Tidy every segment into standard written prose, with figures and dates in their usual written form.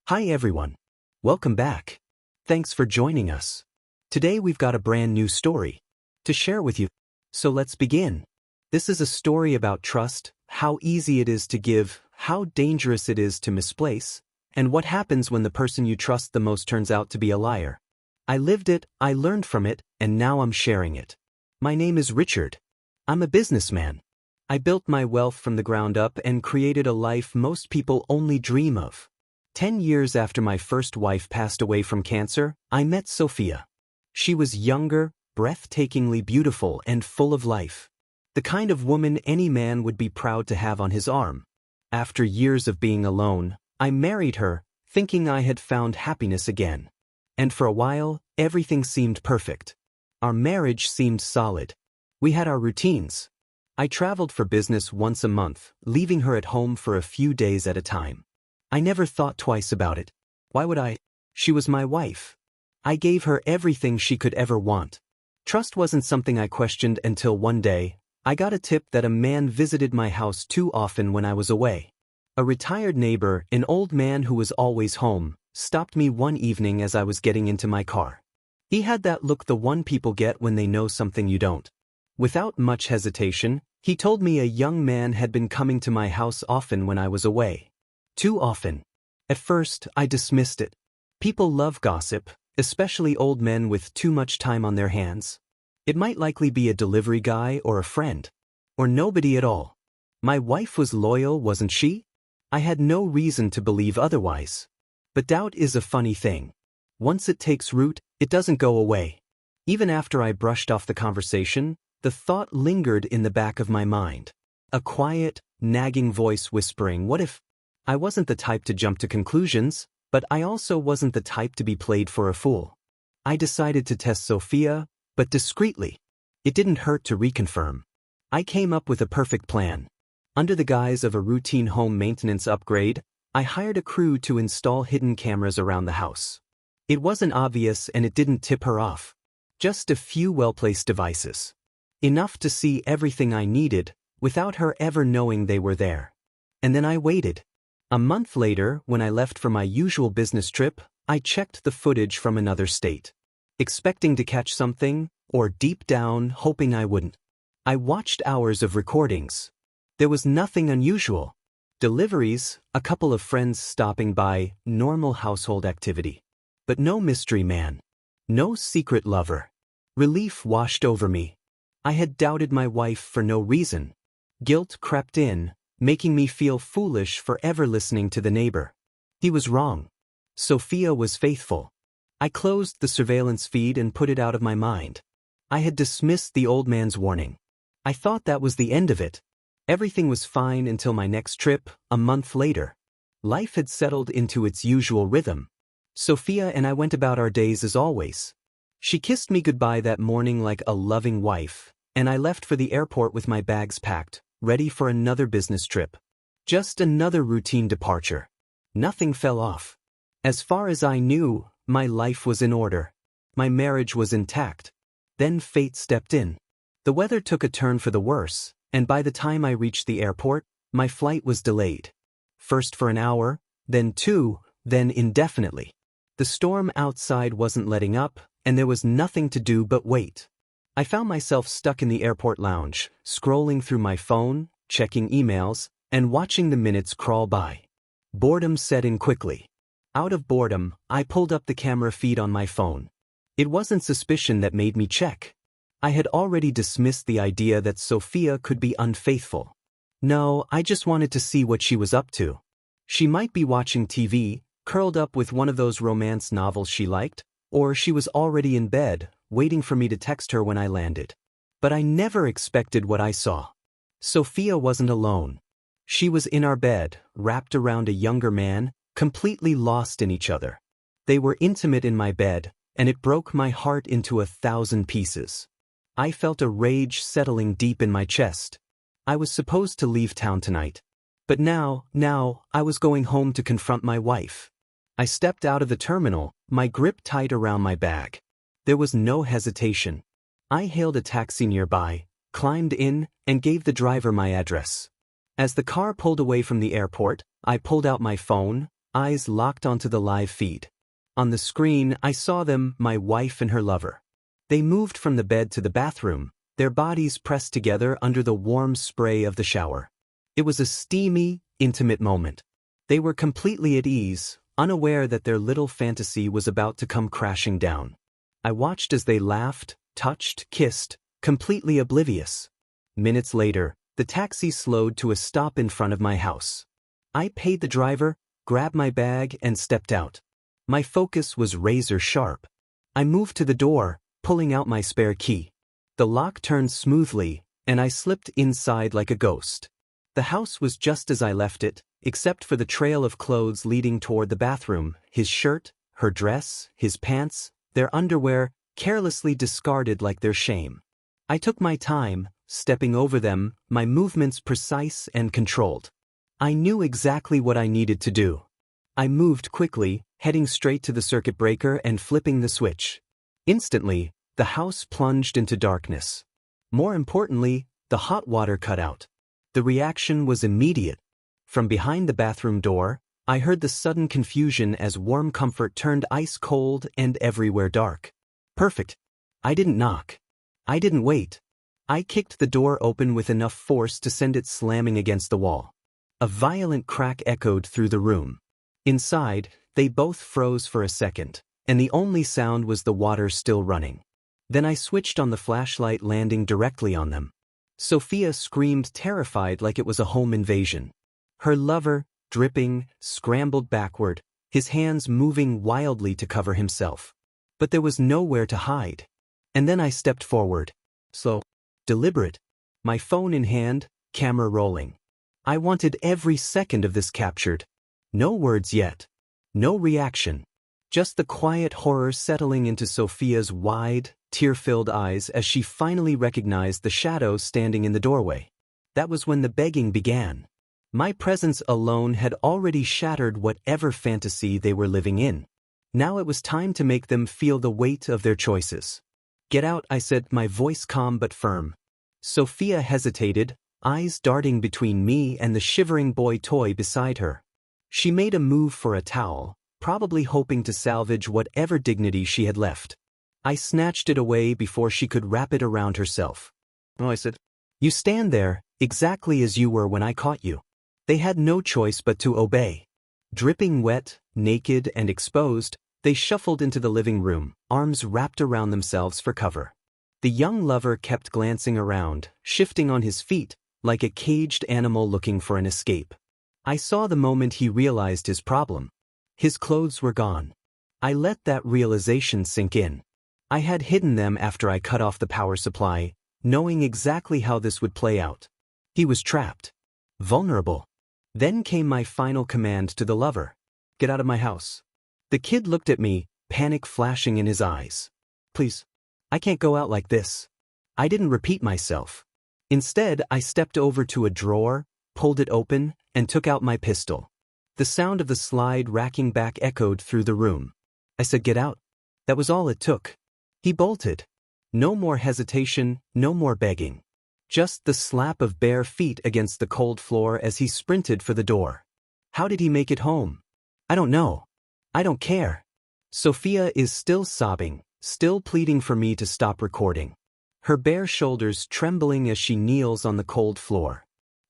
Hi everyone. Welcome back. Thanks for joining us. Today we've got a brand new story to share with you. So let's begin. This is a story about trust, how easy it is to give, how dangerous it is to misplace, and what happens when the person you trust the most turns out to be a liar. I lived it, I learned from it, and now I'm sharing it. My name is Richard. I'm a businessman. I built my wealth from the ground up and created a life most people only dream of. 10 years after my first wife passed away from cancer, I met Sophia. She was younger, breathtakingly beautiful, and full of life. The kind of woman any man would be proud to have on his arm. After years of being alone, I married her, thinking I had found happiness again. And for a while, everything seemed perfect. Our marriage seemed solid. We had our routines. I traveled for business once a month, leaving her at home for a few days at a time. I never thought twice about it. Why would I? She was my wife. I gave her everything she could ever want. Trust wasn't something I questioned until one day, I got a tip that a man visited my house too often when I was away. A retired neighbor, an old man who was always home, stopped me one evening as I was getting into my car. He had that look the one people get when they know something you don't. Without much hesitation, he told me a young man had been coming to my house often when I was away. Too often. At first, I dismissed it. People love gossip, especially old men with too much time on their hands. It might likely be a delivery guy or a friend. Or nobody at all. My wife was loyal, wasn't she? I had no reason to believe otherwise. But doubt is a funny thing. Once it takes root, it doesn't go away. Even after I brushed off the conversation, the thought lingered in the back of my mind. A quiet, nagging voice whispering, what if? I wasn't the type to jump to conclusions, but I also wasn't the type to be played for a fool. I decided to test Sophia, but discreetly. It didn't hurt to reconfirm. I came up with a perfect plan. Under the guise of a routine home maintenance upgrade, I hired a crew to install hidden cameras around the house. It wasn't obvious and it didn't tip her off. Just a few well-placed devices. Enough to see everything I needed, without her ever knowing they were there. And then I waited. A month later, when I left for my usual business trip, I checked the footage from another state. Expecting to catch something, or deep down, hoping I wouldn't. I watched hours of recordings. There was nothing unusual. Deliveries, a couple of friends stopping by, normal household activity. But no mystery man. No secret lover. Relief washed over me. I had doubted my wife for no reason. Guilt crept in, making me feel foolish for ever listening to the neighbor. He was wrong. Sophia was faithful. I closed the surveillance feed and put it out of my mind. I had dismissed the old man's warning. I thought that was the end of it. Everything was fine until my next trip, a month later. Life had settled into its usual rhythm. Sophia and I went about our days as always. She kissed me goodbye that morning like a loving wife, and I left for the airport with my bags packed, ready for another business trip. Just another routine departure. Nothing fell off. As far as I knew, my life was in order. My marriage was intact. Then fate stepped in. The weather took a turn for the worse, and by the time I reached the airport, my flight was delayed. First for an hour, then 2, then indefinitely. The storm outside wasn't letting up, and there was nothing to do but wait. I found myself stuck in the airport lounge, scrolling through my phone, checking emails, and watching the minutes crawl by. Boredom set in quickly. Out of boredom, I pulled up the camera feed on my phone. It wasn't suspicion that made me check. I had already dismissed the idea that Sophia could be unfaithful. No, I just wanted to see what she was up to. She might be watching TV, curled up with one of those romance novels she liked, or she was already in bed, waiting for me to text her when I landed. But I never expected what I saw. Sophia wasn't alone. She was in our bed, wrapped around a younger man, completely lost in each other. They were intimate in my bed, and it broke my heart into 1,000 pieces. I felt a rage settling deep in my chest. I was supposed to leave town tonight. But now, I was going home to confront my wife. I stepped out of the terminal, my grip tight around my bag. There was no hesitation. I hailed a taxi nearby, climbed in, and gave the driver my address. As the car pulled away from the airport, I pulled out my phone, eyes locked onto the live feed. On the screen, I saw them, my wife and her lover. They moved from the bed to the bathroom, their bodies pressed together under the warm spray of the shower. It was a steamy, intimate moment. They were completely at ease, unaware that their little fantasy was about to come crashing down. I watched as they laughed, touched, kissed, completely oblivious. Minutes later, the taxi slowed to a stop in front of my house. I paid the driver, grabbed my bag, and stepped out. My focus was razor sharp. I moved to the door, pulling out my spare key. The lock turned smoothly, and I slipped inside like a ghost. The house was just as I left it, except for the trail of clothes leading toward the bathroom, his shirt, her dress, his pants, their underwear, carelessly discarded like their shame. I took my time, stepping over them, my movements precise and controlled. I knew exactly what I needed to do. I moved quickly, heading straight to the circuit breaker and flipping the switch. Instantly, the house plunged into darkness. More importantly, the hot water cut out. The reaction was immediate. From behind the bathroom door, I heard the sudden confusion as warm comfort turned ice cold and everywhere dark. Perfect. I didn't knock. I didn't wait. I kicked the door open with enough force to send it slamming against the wall. A violent crack echoed through the room. Inside, they both froze for a second, and the only sound was the water still running. Then I switched on the flashlight, landing directly on them. Sophia screamed, terrified like it was a home invasion. Her lover, dripping, scrambled backward, his hands moving wildly to cover himself. But there was nowhere to hide. And then I stepped forward. Slow, deliberate, my phone in hand, camera rolling. I wanted every second of this captured. No words yet. No reaction. Just the quiet horror settling into Sophia's wide, tear-filled eyes as she finally recognized the shadow standing in the doorway. That was when the begging began. My presence alone had already shattered whatever fantasy they were living in. Now it was time to make them feel the weight of their choices. "Get out," I said, my voice calm but firm. Sophia hesitated, eyes darting between me and the shivering boy toy beside her. She made a move for a towel, probably hoping to salvage whatever dignity she had left. I snatched it away before she could wrap it around herself. "Oh," I said. "You stand there, exactly as you were when I caught you." They had no choice but to obey. Dripping wet, naked, and exposed, they shuffled into the living room, arms wrapped around themselves for cover. The young lover kept glancing around, shifting on his feet, like a caged animal looking for an escape. I saw the moment he realized his problem. His clothes were gone. I let that realization sink in. I had hidden them after I cut off the power supply, knowing exactly how this would play out. He was trapped. Vulnerable. Then came my final command to the lover. "Get out of my house." The kid looked at me, panic flashing in his eyes. "Please. I can't go out like this." I didn't repeat myself. Instead, I stepped over to a drawer, pulled it open, and took out my pistol. The sound of the slide racking back echoed through the room. I said, "Get out." That was all it took. He bolted. No more hesitation, no more begging. Just the slap of bare feet against the cold floor as he sprinted for the door. How did he make it home? I don't know. I don't care. Sophia is still sobbing, still pleading for me to stop recording. Her bare shoulders trembling as she kneels on the cold floor.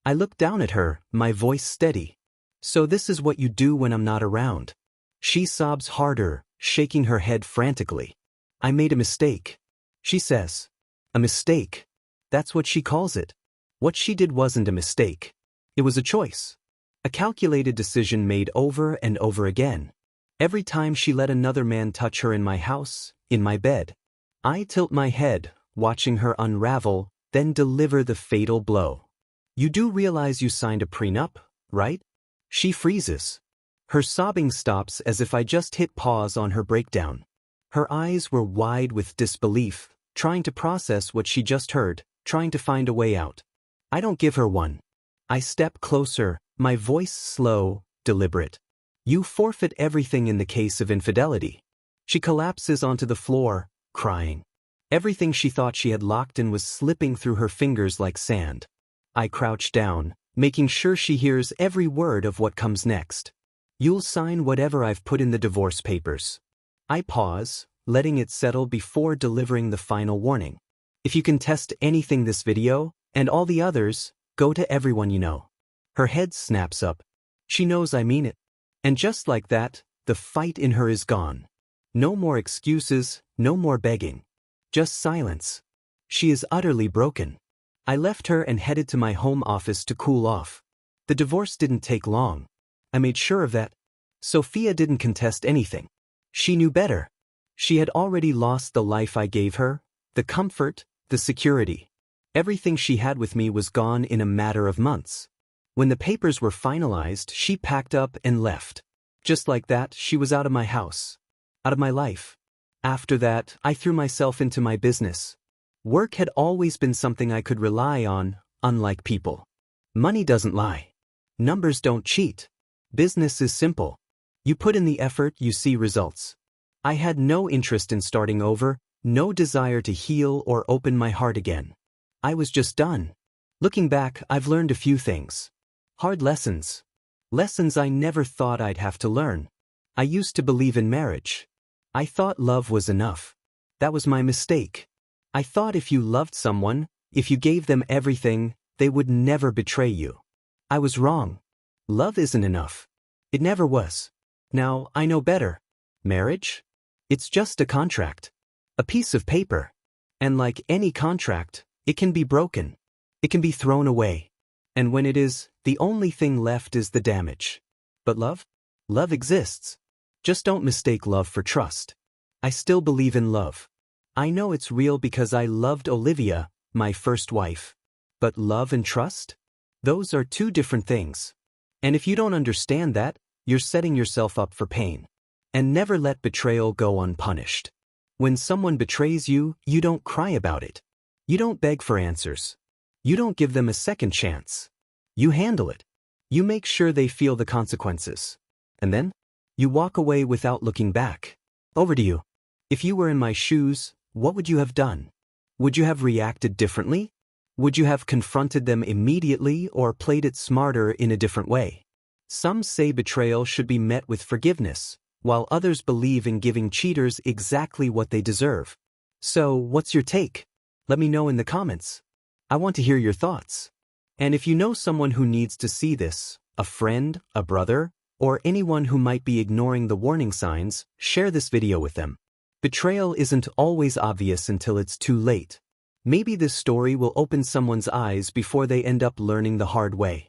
I look down at her, my voice steady. "So this is what you do when I'm not around." She sobs harder, shaking her head frantically. "I made a mistake," she says. "A mistake." That's what she calls it. What she did wasn't a mistake. It was a choice. A calculated decision made over and over again. Every time she let another man touch her in my house, in my bed. I tilt my head, watching her unravel, then deliver the fatal blow. "You do realize you signed a prenup, right?" She freezes. Her sobbing stops as if I just hit pause on her breakdown. Her eyes were wide with disbelief, trying to process what she just heard, trying to find a way out. I don't give her one. I step closer, my voice slow, deliberate. "You forfeit everything in the case of infidelity." She collapses onto the floor, crying. Everything she thought she had locked in was slipping through her fingers like sand. I crouch down, making sure she hears every word of what comes next. You'll sign whatever I've put in the divorce papers. I pause, letting it settle before delivering the final warning. If you can test anything this video, and all the others, go to everyone you know. Her head snaps up. She knows I mean it. And just like that, the fight in her is gone. No more excuses, no more begging. Just silence. She is utterly broken. I left her and headed to my home office to cool off. The divorce didn't take long. I made sure of that. Sophia didn't contest anything. She knew better. She had already lost the life I gave her, the comfort, the security. Everything she had with me was gone in a matter of months. When the papers were finalized, she packed up and left. Just like that, she was out of my house. Out of my life. After that, I threw myself into my business. Work had always been something I could rely on, unlike people. Money doesn't lie. Numbers don't cheat. Business is simple. You put in the effort, you see results. I had no interest in starting over, no desire to heal or open my heart again. I was just done. Looking back, I've learned a few things. Hard lessons. Lessons I never thought I'd have to learn. I used to believe in marriage. I thought love was enough. That was my mistake. I thought if you loved someone, if you gave them everything, they would never betray you. I was wrong. Love isn't enough. It never was. Now, I know better. Marriage? It's just a contract. A piece of paper. And like any contract, it can be broken. It can be thrown away. And when it is, the only thing left is the damage. But love? Love exists. Just don't mistake love for trust. I still believe in love. I know it's real because I loved Olivia, my first wife. But love and trust? Those are two different things. And if you don't understand that, you're setting yourself up for pain. And never let betrayal go unpunished. When someone betrays you, you don't cry about it. You don't beg for answers. You don't give them a second chance. You handle it. You make sure they feel the consequences. And then, you walk away without looking back. Over to you. If you were in my shoes, what would you have done? Would you have reacted differently? Would you have confronted them immediately or played it smarter in a different way? Some say betrayal should be met with forgiveness, while others believe in giving cheaters exactly what they deserve. So, what's your take? Let me know in the comments. I want to hear your thoughts. And if you know someone who needs to see this, a friend, a brother, or anyone who might be ignoring the warning signs, share this video with them. Betrayal isn't always obvious until it's too late. Maybe this story will open someone's eyes before they end up learning the hard way.